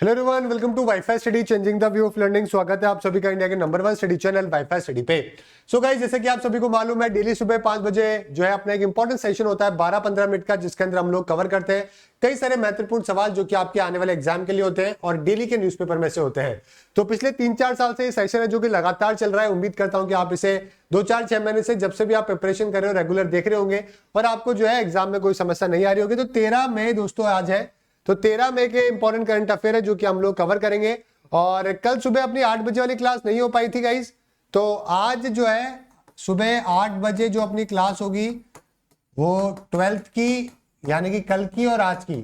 Hello everyone, welcome to wifi study changing the view of learning. स्वागत है आप सभी का इंडिया के number 1 study channel wifi study पे। सो गाइस, जैसे कि आप सभी को मालूम है, डेली सुबह 5 बजे जो है अपना एक इंपॉर्टेंट सेशन होता है 12-15 मिनट का, जिसके अंदर हम लोग कवर करते हैं कई सारे महत्वपूर्ण सवाल जो कि आपके आने वाले एग्जाम के लिए होते हैं और डेली के न्यूज़पेपर में से होते हैं। तो पिछले 3-4 साल से ये सेशन है जो कि लगातार चल रहा है। उम्मीद करता हूं कि आप इसे 2-4-6 महीने से जब से भी आप प्रिपरेशन कर रहे हो रेगुलर देख रहे होंगे और आपको जो है एग्जाम में कोई समस्या नहीं आ रही होगी। तो 13 मई दोस्तों आज है, तो 13 मई के इंपॉर्टेंट करंट अफेयर है जो कि हम लोग कवर करेंगे। और कल सुबह अपनी 8 बजे वाली क्लास नहीं हो पाई थी गाइस, तो आज जो है सुबह 8 बजे जो अपनी क्लास होगी वो 12th की, यानी कि कल की और आज की।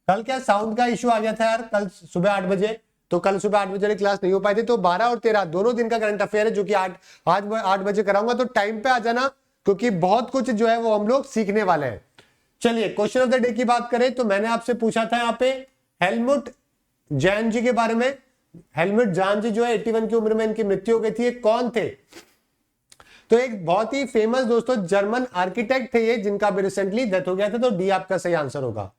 कल क्या साउंड का इश्यू आ गया था यार, कल सुबह 8 बजे, तो कल सुबह 8 बजे वाली क्लास नहीं हो पाई थी। तो 12 और 13 दोनों दिन का करंट अफेयर है जो कि आज 8 बजे कराऊंगा। तो टाइम पे आ जाना, क्योंकि बहुत कुछ जो है वो हम लोग सीखने वाले हैं। चलिए, क्वेश्चन ऑफ द डे की बात करें तो मैंने आपसे पूछा था यहाँ पे हेलमुट जैन जी के बारे में। हेलमुट जैन जी जो है 81 की उम्र में इनकी मृत्यु हो गई थी। ये कौन थे? तो एक बहुत ही फेमस दोस्तों जर्मन आर्किटेक्ट थे ये, जिनका भी रिसेंटली डेथ हो गया था। तो डी आपका सही आंसर होगा,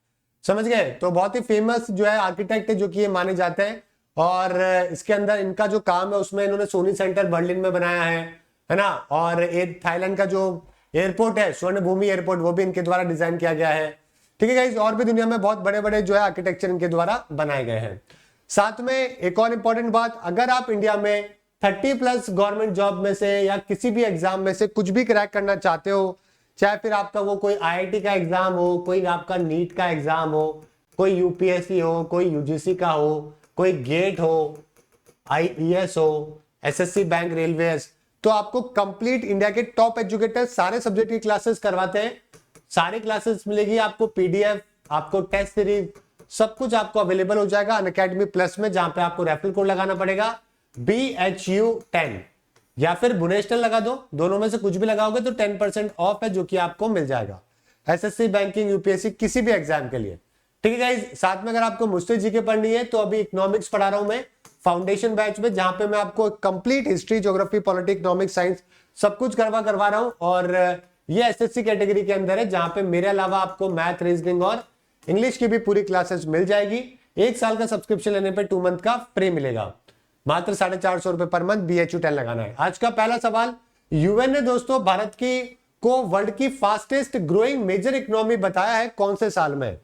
समझ गए। तो बहुत ही फेमस जो है आर्किटेक्ट है जो कि ये माने जाते हैं। और इसके अंदर इनका जो काम है उसमें इन्होंने सोनी सेंटर बर्लिन में बनाया है ना। और थाईलैंड का जो एयरपोर्ट है स्वर्ण भूमि एयरपोर्ट, वो भी इनके द्वारा डिजाइन किया गया है। ठीक है गाइस, और भी दुनिया में बहुत बड़े बड़े जो है आर्किटेक्चर इनके द्वारा बनाए गए हैं। साथ में एक और इंपॉर्टेंट बात, अगर आप इंडिया में 30+ गवर्नमेंट जॉब में से या किसी भी एग्जाम में से कुछ भी क्रैक करना चाहते हो, चाहे फिर आपका वो कोई आईआईटी का एग्जाम हो, कोई आपका नीट का एग्जाम हो, कोई यूपीएससी हो, कोई यूजीसी का हो, कोई गेट हो, आईईएस हो, एसएससी बैंक रेलवेज, तो आपको कंप्लीट इंडिया के टॉप एजुकेटर सारे सब्जेक्ट की क्लासेस करवाते हैं। सारी क्लासेस मिलेगी आपको, पीडीएफ, आपको टेस्ट सीरीज, सब कुछ आपको अवेलेबल हो जाएगा अनअकैडमी प्लस में, जहां पे आपको रेफरल कोड लगाना पड़ेगा BHU10 या फिर बुनेस्टल लगा दो, दोनों में से कुछ भी लगाओगे तो 10% ऑफ है जो कि आपको मिल जाएगा एसएससी बैंकिंग यूपीएससी किसी भी एग्जाम के लिए। ठीक है गाइस, साथ में अगर आपको मुझसे जीके पढ़नी है तो अभी इकोनॉमिक्स पढ़ा रहा हूं मैं फाउंडेशन बैच में, जहां पे मैं आपको complete history, geography, politics, economics, science सब कुछ करवा रहा हूं। और ये एसएससी कैटेगरी के अंदर है, जहां पे मेरे अलावा आपको मैथ, रीजनिंग और इंग्लिश की भी पूरी क्लासेस मिल जाएगी। 1 साल का सब्सक्रिप्शन लेने पे 2 मंथ का फ्री मिलेगा, मात्र 450 रुपए पर मंथ। BHU10 लगाना है। आज का पहला सवाल, यूएन ने दोस्तों भारत की को वर्ल्ड की फास्टेस्ट ग्रोइंग मेजर इकोनॉमी बताया है, कौन से साल में?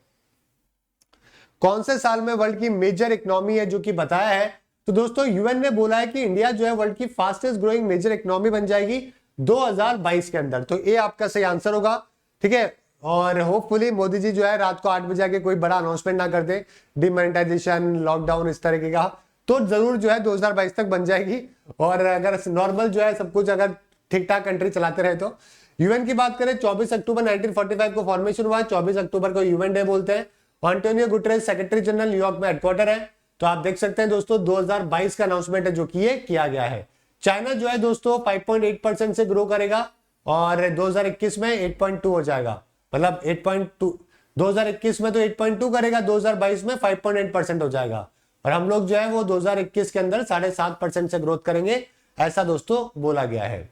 कौन से साल में वर्ल्ड की मेजर इकोनॉमी है जो कि बताया है? तो दोस्तों यूएन ने बोला है कि इंडिया जो है वर्ल्ड की फास्टेस्ट ग्रोइंग मेजर इकोनॉमी बन जाएगी 2022 के अंदर। तो ये आपका सही आंसर होगा। ठीक है, और होपफुली मोदी जी जो है रात को 8 बजे आके कोई बड़ा अनाउंसमेंट ना कर दे, डिमोनेटाइजेशन, लॉकडाउन, इस तरीके का, तो जरूर जो है 2022 तक बन जाएगी। और अगर नॉर्मल जो है सब कुछ अगर ठीक ठाक कंट्री चलाते रहे तो। यूएन की बात करें, 24 अक्टूबर 1945 को फॉर्मेशन हुआ। 24 अक्टूबर को यूएन डे बोलते हैं। Antonio Guterres secretary general, New York में हेडक्वार्टर है। तो आप देख सकते हैं दोस्तों 2022 का अनाउंसमेंट है जो कि ये किया गया है। चाइना जो है दोस्तों 5.8% से ग्रो करेगा और 2021 में 8.2 हो जाएगा, मतलब 8.2, 2021 में तो 8.2 करेगा, 2022 में 5.8% हो जाएगा। और हम लोग जो है वो 2021 के अंदर 7.5% से ग्रोथ करेंगे, ऐसा दोस्तों बोला गया है।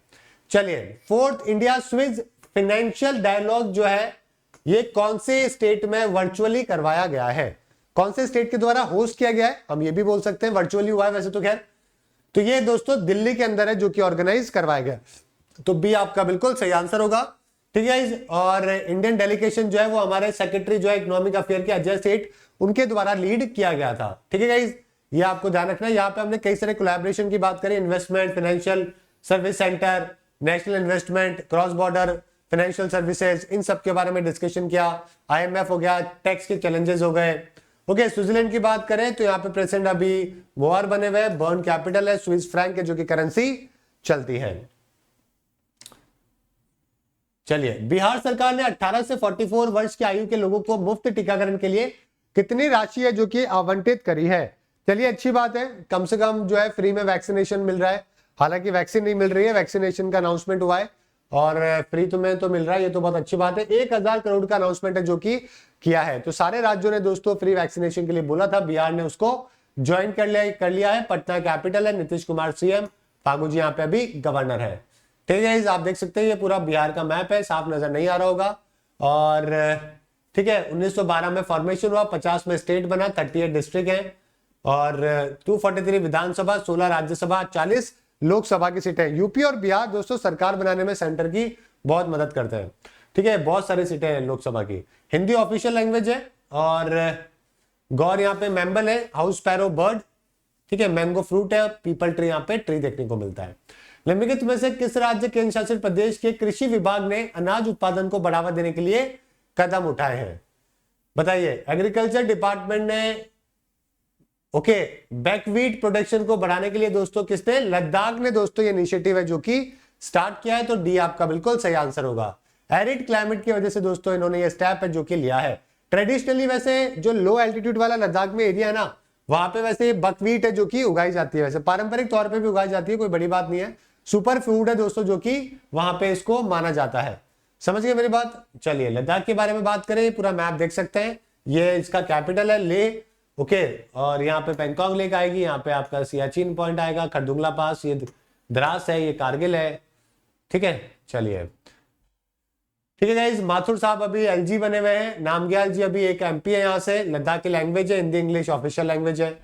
चलिए, 4th India Swiss financial dialogue जो है ये कौन से स्टेट में वर्चुअली करवाया गया है? कौन से स्टेट के द्वारा होस्ट किया गया है? हम ये भी बोल सकते हैं वर्चुअली हुआ है वैसे तो खैर। तो ये दोस्तों दिल्ली के अंदर है जो कि ऑर्गेनाइज करवाया गया। तो बी आपका बिल्कुल सही आंसर होगा। ठीक है, और इंडियन डेलीगेशन जो है वो हमारे सेक्रेटरी जो है इकोनॉमिक अफेयर के अजय सेठ, उनके द्वारा लीड किया गया था। ठीक है गाइस, ये आपको ध्यान रखना है। यहाँ पे हमने कई सारे कोलैबोरेशन की बात करी, investment, financial service centre, national investment, cross border financial services, इन सब के बारे में डिस्कशन किया। IMF हो गया, टैक्स के चैलेंजेस हो गए। ओके, स्विट्जरलैंड की बात करें तो यहाँ पे प्रेसिडेंट अभी मोहर बने हुए, बर्न कैपिटल है, स्विस फ्रैंक है जो कि करेंसी चलती है। चलिए, बिहार सरकार ने 18 से 44 वर्ष की आयु के लोगों को मुफ्त टीकाकरण के लिए कितनी राशि है जो कि आवंटित करी है? चलिए, अच्छी बात है, कम से कम जो है फ्री में वैक्सीनेशन मिल रहा है। हालांकि वैक्सीन नहीं मिल रही है, वैक्सीनेशन का अनाउंसमेंट हुआ है और फ्री तुम्हें तो मिल रहा है, ये तो बहुत अच्छी बात है। 1000 करोड़ का अनाउंसमेंट है जो कि किया है। तो सारे राज्यों ने दोस्तों फ्री वैक्सीनेशन के लिए बोला था, बिहार ने उसको ज्वाइन कर लिया है। पटना कैपिटल है, नीतीश कुमार CM, फागू जी यहाँ पे अभी गवर्नर है। ठीक है, आप देख सकते हैं ये पूरा बिहार का मैप है, साफ नजर नहीं आ रहा होगा। और ठीक है, 1912 में फॉर्मेशन हुआ, 50 में स्टेट बना, 38 डिस्ट्रिक्ट है। और 243 विधानसभा, 16 राज्यसभा, 40 लोकसभा की सीटें। यूपी और बिहार दोस्तों सरकार बनाने में सेंटर की बहुत मदद करते हैं, ठीक है। बहुत सारी सीटें हैं लोकसभा की। हिंदी ऑफिशियल लैंग्वेज है और गौर यहाँ पे मैम्बल है, हाउस पैरो बर्ड, ठीक है। मैंगो फ्रूट है, पीपल ट्री यहाँ पे ट्री देखने को मिलता है। निम्नलिखित में से किस राज्य केंद्र शासित प्रदेश के कृषि विभाग ने अनाज उत्पादन को बढ़ावा देने के लिए कदम उठाए हैं? बताइए। एग्रीकल्चर डिपार्टमेंट ने ओके बैकवीट प्रोडक्शन को बढ़ाने के लिए दोस्तों किसने? लद्दाख ने दोस्तों ये इनिशिएटिव है जो कि स्टार्ट किया है, तो डी आपका बिल्कुल सही आंसर होगा। एरिड क्लाइमेट की वजह से दोस्तों इन्होंने ये स्टेप है जो कि लिया है। ट्रेडिशनली वैसे जो लो एल्टीट्यूड वाला लद्दाख में एरिया है ना, वहां पे वैसे बकवीट है जो कि उगाई जाती है, वैसे पारंपरिक तौर पे भी उगाई जाती है, कोई बड़ी बात नहीं है। सुपर फूड है दोस्तों जो कि वहां पे इसको माना जाता है। समझ गए मेरी बात? चलिए लद्दाख के बारे में बात करें, पूरा मैप देख सकते हैं। ये इसका कैपिटल है लेह, ओके। और यहाँ पे पैंगोंग लेक आएगी, यहाँ पे आपका सियाचिन पॉइंट आएगा, खरदुंगला पास, ये द्रास है, ये कारगिल है, ठीक है। चलिए ठीक है गाइस, माथुर साहब अभी एलजी बने हुए हैं, नामग्याल जी अभी एक एमपी है यहाँ से। लद्दाख की लैंग्वेज है हिंदी, इंग्लिश ऑफिशियल लैंग्वेज है।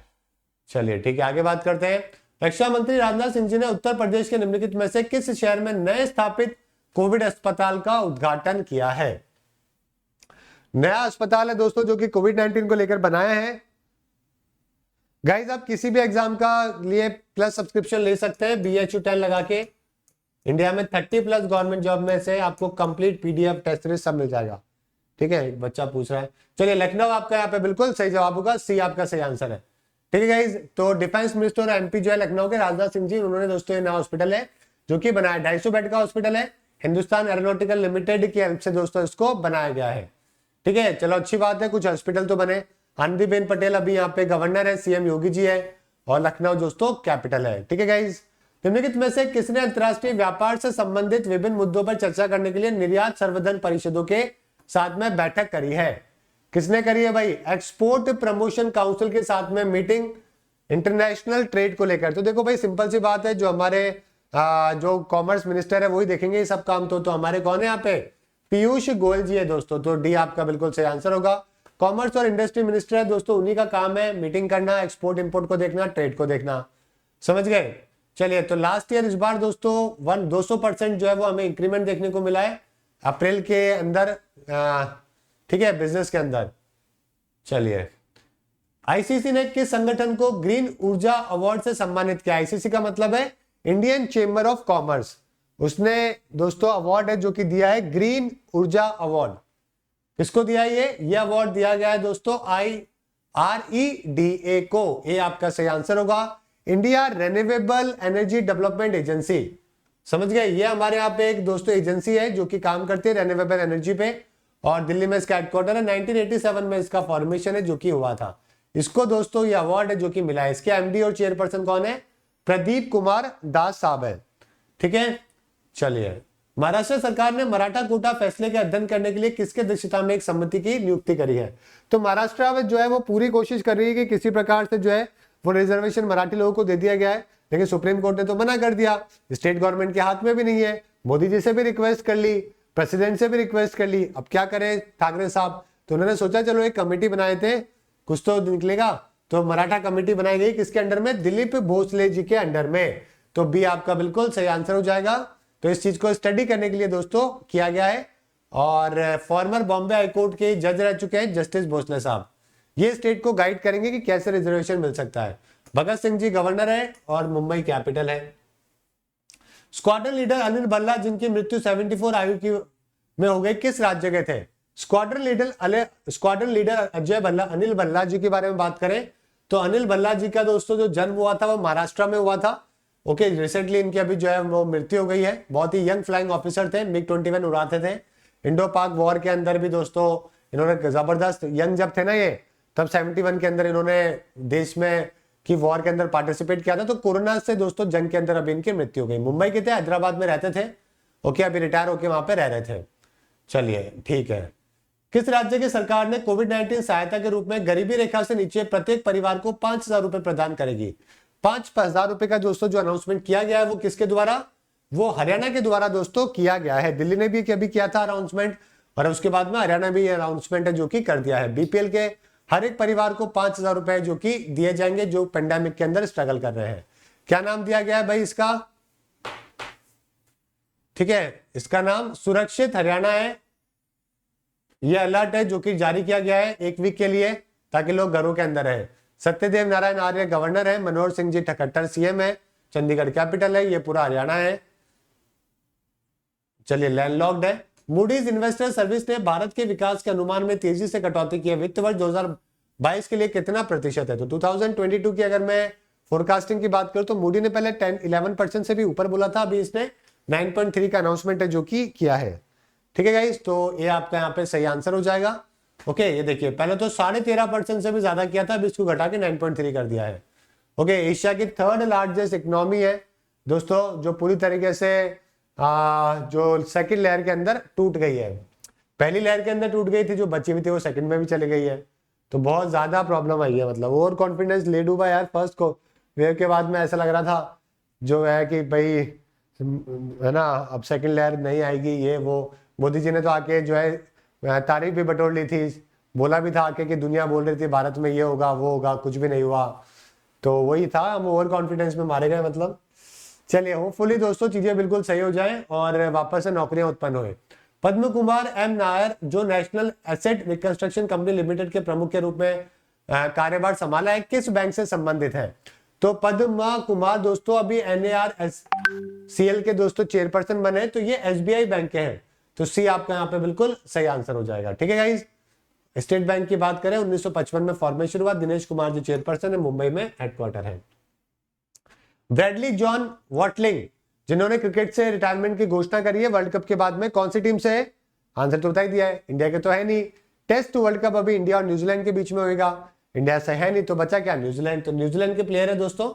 चलिए ठीक है, आगे बात करते हैं। रक्षा मंत्री राजनाथ सिंह जी ने उत्तर प्रदेश के निम्नलिखित में से किस शहर में नए स्थापित कोविड अस्पताल का उद्घाटन किया है? नया अस्पताल है दोस्तों जो कि कोविड-19 को लेकर बनाया है। गाइस आप किसी भी एग्जाम का लिए प्लस सब्सक्रिप्शन ले सकते हैं BHU 10 लगा के। इंडिया में 30+ गवर्नमेंट जॉब में से आपको कंप्लीट PDF टेस्ट सीरीज सब मिल जाएगा, ठीक है। एक बच्चा पूछ रहा है। चलिए लखनऊ आपका यहाँ पे बिल्कुल सही जवाब होगा, सी आपका सही आंसर है, ठीक है गाइस। तो डिफेंस मिनिस्टर और MP जो है लखनऊ के राजनाथ सिंह जी, उन्होंने दोस्तों नया हॉस्पिटल है जो कि बनाया, 250 बेड का हॉस्पिटल है। हिंदुस्तान एरोनॉटिकल लिमिटेड की हेल्प से दोस्तों इसको बनाया गया है, ठीक है। चलो अच्छी बात है, कुछ हॉस्पिटल तो बने। आनंदीबेन पटेल अभी यहाँ पे गवर्नर है, CM योगी जी है, और लखनऊ दोस्तों कैपिटल है, ठीक है गाइस। निम्नलिखित में से किसने अंतरराष्ट्रीय व्यापार से संबंधित विभिन्न मुद्दों पर चर्चा करने के लिए निर्यात संवर्धन परिषदों के साथ में बैठक करी है? किसने करी है भाई? एक्सपोर्ट प्रमोशन काउंसिल के साथ में मीटिंग इंटरनेशनल ट्रेड को लेकर। तो देखो भाई सिंपल सी बात है, जो हमारे जो कॉमर्स मिनिस्टर है वही देखेंगे ये सब काम। तो हमारे कौन है यहाँ पे? पीयूष गोयल जी है दोस्तों, तो डी आपका बिल्कुल सही आंसर होगा। कॉमर्स और इंडस्ट्री मिनिस्टर है दोस्तों, उन्हीं का काम है मीटिंग करना, एक्सपोर्ट इंपोर्ट को देखना, ट्रेड को देखना, समझ गए। चलिए तो लास्ट ईयर इस बार दोस्तों 200% जो है वो हमें इंक्रीमेंट देखने को मिला है अप्रैल के अंदर, ठीक है, बिजनेस के अंदर। चलिए ICC ने किस संगठन को ग्रीन ऊर्जा अवार्ड से सम्मानित किया? ICC का मतलब है इंडियन चेंबर ऑफ कॉमर्स। उसने दोस्तों अवार्ड है जो कि दिया है ग्रीन ऊर्जा अवार्ड। किसको दिया है ये अवार्ड दिया गया है दोस्तों? IREDA को। ये आपका सही आंसर होगा। India renewable energy development agency, समझ गए। ये हमारे यहाँ पे एक दोस्तों एजेंसी है जो कि काम करती है रिन्यूएबल एनर्जी पे, और दिल्ली में इसका हेडक्वार्टर है। 1987 में इसका फॉर्मेशन है जो कि हुआ था। इसको दोस्तों ये अवार्ड है जो कि मिला है। इसके MD और चेयरपर्सन कौन है? प्रदीप कुमार दास साहब है, ठीक है। चलिए महाराष्ट्र सरकार ने मराठा कोटा फैसले के अध्ययन करने के लिए किसके दक्षता में एक समिति की नियुक्ति करी है? तो महाराष्ट्र में जो है वो पूरी कोशिश कर रही है कि किसी प्रकार से जो है वो रिजर्वेशन मराठी लोगों को दे दिया गया है, लेकिन सुप्रीम कोर्ट ने तो मना कर दिया। स्टेट गवर्नमेंट के हाथ में भी नहीं है। मोदी जी से भी रिक्वेस्ट कर ली, प्रेसिडेंट से भी रिक्वेस्ट कर ली, अब क्या करें ठाकरे साहब? तो उन्होंने सोचा चलो एक कमेटी बनाए थे, कुछ तो निकलेगा। तो मराठा कमेटी बनाई गई, किसके अंडर में? दिलीप भोसले जी के अंडर में। तो बी आपका बिल्कुल सही आंसर हो जाएगा। तो इस चीज को स्टडी करने के लिए दोस्तों किया गया है। और फॉर्मर बॉम्बे हाईकोर्ट के जज रह चुके हैं जस्टिस भोसले साहब। ये स्टेट को गाइड करेंगे कि कैसे रिजर्वेशन मिल सकता है। भगत सिंह जी गवर्नर है और मुंबई कैपिटल है। स्क्वाड्रन लीडर अनिल भल्ला जिनकी मृत्यु 74 आयु की में हो गई, किस राज्य के थे? स्क्वाड्रन लीडर अजय भल्ला, अनिल भल्ला जी के बारे में बात करें तो अनिल भल्ला जी का दोस्तों जो जन्म हुआ था वो महाराष्ट्र में हुआ था। ओके, रिसेंटली इनकी अभी जो है वो मृत्यु हो गई है। बहुत ही यंग फ्लाइंग ऑफिसर थे, MiG-21 उड़ाते थे। इंडो पाक वॉर के अंदर भी दोस्तों इन्होंने जबरदस्त, यंग जब थे ना ये, तब 71 के अंदर इन्होंने देश में की वॉर के अंदर पार्टिसिपेट किया था। तो कोरोना से दोस्तों जंग के अंदर अभी इनकी मृत्यु हो गई। मुंबई के थे, हैदराबाद में रहते थे। ओके, अभी रिटायर होके वहां पे रह रहे थे। चलिए ठीक है। किस राज्य की सरकार ने कोविड-19 सहायता के रूप में गरीबी रेखा से नीचे प्रत्येक परिवार को 5,000 रुपए प्रदान करेगी? 5,000 रुपए का दोस्तों जो अनाउंसमेंट किया गया है वो किसके द्वारा? वो हरियाणा के द्वारा दोस्तों किया गया है। दिल्ली ने भी अभी किया था अनाउंसमेंट, और उसके बाद में हरियाणा भी अनाउंसमेंट है जो कि कर दिया है। BPL के हर एक परिवार को 5,000 रुपए जो कि दिए जाएंगे जो पेंडेमिक के अंदर स्ट्रगल कर रहे हैं। क्या नाम दिया गया है भाई इसका? ठीक है, इसका नाम सुरक्षित हरियाणा है। यह अलर्ट है जो कि जारी किया गया है 1 वीक के लिए, ताकि लोग घरों के अंदर रहे। सत्यदेव नारायण आर्य गवर्नर है, मनोहर सिंह जी खट्टर सीएम है, चंडीगढ़ कैपिटल है, ये पूरा हरियाणा है। चलिए, लैंडलॉक्ड है। मूडीज इन्वेस्टर सर्विस ने भारत के विकास के अनुमान में तेजी से कटौती की है। वित्त वर्ष 2022 के लिए कितना प्रतिशत है? तो 2022 की अगर मैं फोरकास्टिंग की बात करूं तो मूडी ने पहले 11% से भी ऊपर बोला था, अभी इसने 9.3 का अनाउंसमेंट है जो कि किया है। ठीक है गाइस, तो ये आपका यहाँ पे सही आंसर हो जाएगा। ओके, ये देखिए पहले तो 13.5% से भी ज्यादा किया था, अभी इसको घटा के 9.3 कर दिया है। ओके, एशिया की 3rd लार्जेस्ट इकोनॉमी है दोस्तों, जो पूरी तरीके से जो सेकंड लेयर के अंदर टूट गई है। पहली लेयर के अंदर टूट गई थी, जो बची हुई थी वो सेकंड में भी चली गई है। तो बहुत ज्यादा प्रॉब्लम आई है, मतलब ओवर कॉन्फिडेंस ले डूबा यार। फर्स्ट को वेव के बाद में ऐसा लग रहा था जो है कि भाई है ना, अब सेकंड लेयर नहीं आएगी, ये वो। मोदी जी ने तो आके जो है तारीफ भी बटोर ली थी, बोला भी था आके कि दुनिया बोल रही थी भारत में ये होगा वो होगा, कुछ भी नहीं हुआ। तो वही था, हम ओवर कॉन्फिडेंस में मारे गए मतलब। चलिए, होपफुली दोस्तों चीजें बिल्कुल सही हो जाएं और वापस से नौकरियां उत्पन्न होए। पद्म कुमार एम नायर जो national asset reconstruction company limited के प्रमुख के रूप में कार्यभार संभाला है, किस बैंक से संबंधित है? तो पद्मा कुमार दोस्तों अभी NARCL के दोस्तों चेयरपर्सन बने, तो ये SBI बैंक के हैं। तो सी आपका यहाँ पे बिल्कुल सही आंसर हो जाएगा। ठीक है गाइस, स्टेट बैंक की बात करें 1955 में फॉर्मेशन हुआ। दिनेश कुमार जी चेयरपर्सन है, मुंबई में हेडक्वार्टर है। ब्रैडली जॉन वॉटलिंग जिन्होंने क्रिकेट से रिटायरमेंट की घोषणा करी है, वर्ल्ड कप के बाद में कौन सी टीम से है? आंसर तो बता ही दिया है, इंडिया के तो है नहीं। टेस्ट वर्ल्ड कप अभी इंडिया और न्यूजीलैंड के बीच में होगा, इंडिया से है नहीं, तो बचा क्या? न्यूजीलैंड। तो न्यूजीलैंड के प्लेयर है दोस्तों।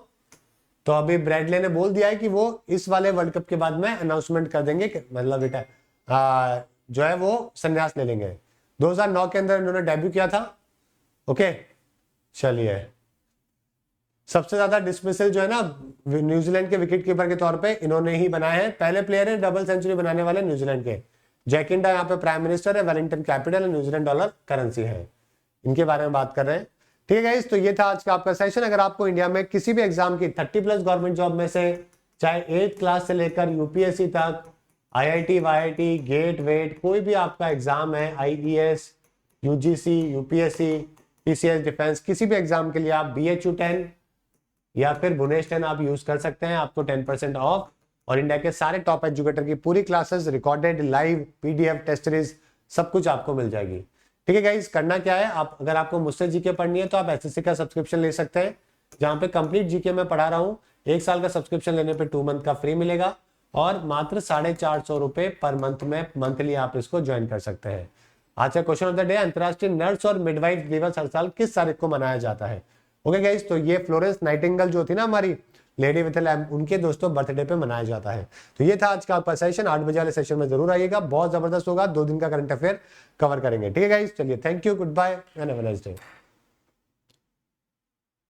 तो अभी ब्रैडले ने बोल दिया है कि वो इस वाले वर्ल्ड कप के बाद में अनाउंसमेंट कर देंगे, मतलब जो है वो संन्यास ले लेंगे। 2009 के अंदर इन्होंने डेब्यू किया था। ओके, चलिए, सबसे ज्यादा डिस्मिसल जो है ना न्यूजीलैंड के विकेट कीपर के तौर पे इन्होंने ही बनाए हैं। पहले प्लेयर है डबल सेंचुरी बनाने वाले न्यूजीलैंड के। जैकिंडा यहाँ पे प्राइम मिनिस्टर है, वेलिंगटन कैपिटल है, न्यूजीलैंड डॉलर करेंसी है। इनके बारे में बात कर रहे हैं। ठीक है गाइस, तो ये था आज का आपका सेशन। अगर आपको इंडिया में किसी भी एग्जाम की 30+ गवर्नमेंट जॉब में से, चाहे 8th क्लास से लेकर यूपीएससी तक, IIT वाईआईटी, गेट वेट, कोई भी आपका एग्जाम है, IES, UGC, UPSC, TCS defence, किसी भी एग्जाम के लिए आप BHU 10 या फिर भुवनेश 10 आप यूज कर सकते हैं, आपको 10% ऑफ। और इंडिया के सारे टॉप एजुकेटर की पूरी classes recorded, live, PDF, test series, सब कुछ आपको मिल जाएगी। ठीक है गाइस, करना क्या है, आप अगर आपको मुझसे जीके पढ़नी है तो आप SSC का सब्सक्रिप्शन ले सकते हैं, जहां पे कंप्लीट जीके में पढ़ा रहा हूं। 1 साल का सब्सक्रिप्शन लेने पे 2 मंथ का फ्री मिलेगा और मात्र 450 रुपए पर मंथ में मंथली आप इसको ज्वाइन कर सकते हैं। आज का क्वेश्चन ऑफ द डे, अंतरराष्ट्रीय नर्स और मिडवाइफ दिवस हर साल किस तारीख को मनाया जाता है? ओके गाइस, तो ये फ्लोरेंस नाइटिंगेल जो थी ना हमारी लेडी विथ लैम्प, उनके दोस्तों बर्थडे पे मनाया जाता है। तो ये था आज का आपका सेशन। 8 बजे वाले सेशन में जरूर आइएगा, बहुत जबरदस्त होगा। 2 दिन का करंट अफेयर कवर करेंगे। ठीक है गाइस, चलिए, thank you, good bye and have a nice day.